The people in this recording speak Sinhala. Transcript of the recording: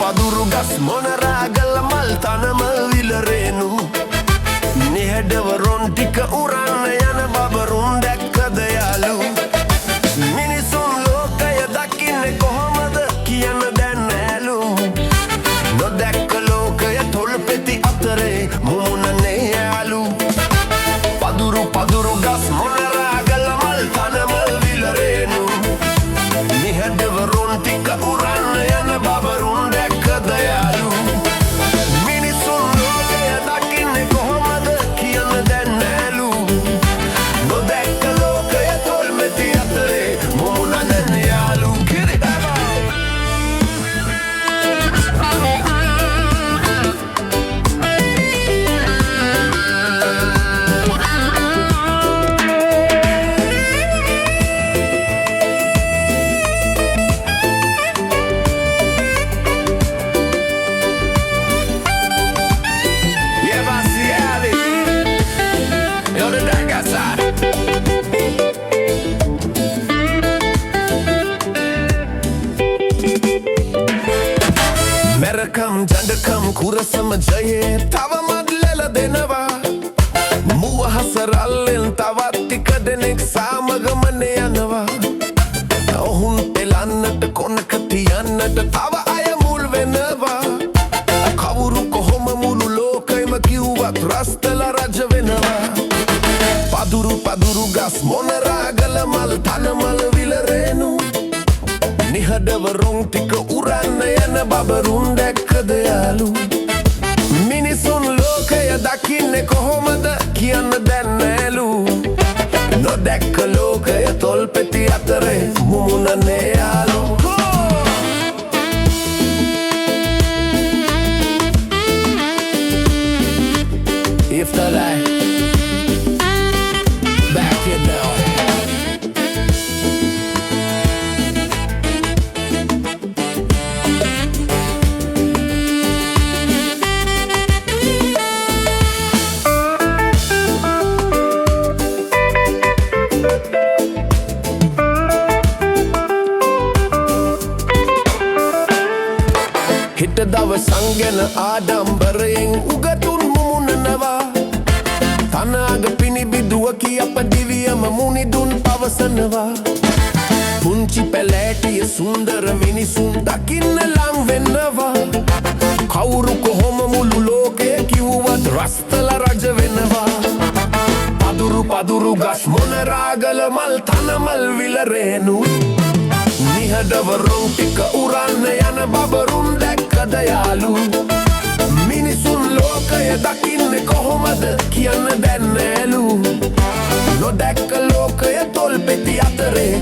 පදුරු ගස් මොනරාගල මල් තනම විලරේනු නිහඬව රොන් ටික උරන්න යන බබරුන් දැක්කද යාලු මිනිසුන් ලෝකය දකින්නේ කොහොමද කියන්න දැන් නෑලු නොදැක්ක ලෝකය තොල්පෙති අතරේ මුමුණනේ යාලු පදුරු ගස් මොනරාගල මල් තනම විලරේනු නිහඬව රොන් ටික උරන්න යන බබරුන් දැක්කද යාලු මිනිසුන් ලෝකය දකින්නේ කොහොමද කියන්න දැන් නෑලු නොදැක්ක ලෝකය තොල්මෙති අතරේ මුමුණනේ යාලු මැරකම් ජඩකම් කුරසම ජයේ තවමත් ලෙල දෙනවා මුව හසරල්ලෙන් තවත් ටික දෙනෙක් සාමගමන යනවා ඔහුන් පෙලන්නට කොනක තියන්නට තව අය මුල් වෙනවා කවුරු කොහොම මුළු ලෝකයම කිව්වත් රස්තල රජ වෙනවා පදුරු ගස් මොනරාගල මල් තනමල් විලරේනු නිහඬව රොන් ටික උරන්න යන බබරුන් දැක්කද යාලු මිනිසුන් ලෝකය දකින්නේ කොහොමද කියන්න දැන් නෑලු නොදැක්ක ලෝකය තොල්පෙති අතරේ මුමුණනේ යාලු If the light back it down හිට දවසන් ගැන ආඩම්බරයෙන් උගතුන් මුමුණනවා තනාග පිණිබිදුවකි අප දිවියම මුනිදුන් පවසනවා පුංචි පැලෑටිය සුන්දර මිනිසුන් දකින්න ලං වෙන්නවා කවුරු කොහොම මුළු ලෝකය කිව්වත් රස්තල රජ වෙනවා පදුරු ගස් මොනරාගල මල් තනමල් විලරේනු නිහඬව රොන් ටික උරන්න යන බබරුන් දැක්කද යාලු මිනිසුන් ලෝකය දකින්නේ කොහොමද කියන්න දැන් නෑලු නොදැක්ක ලෝකය තොල්පෙති අතරේ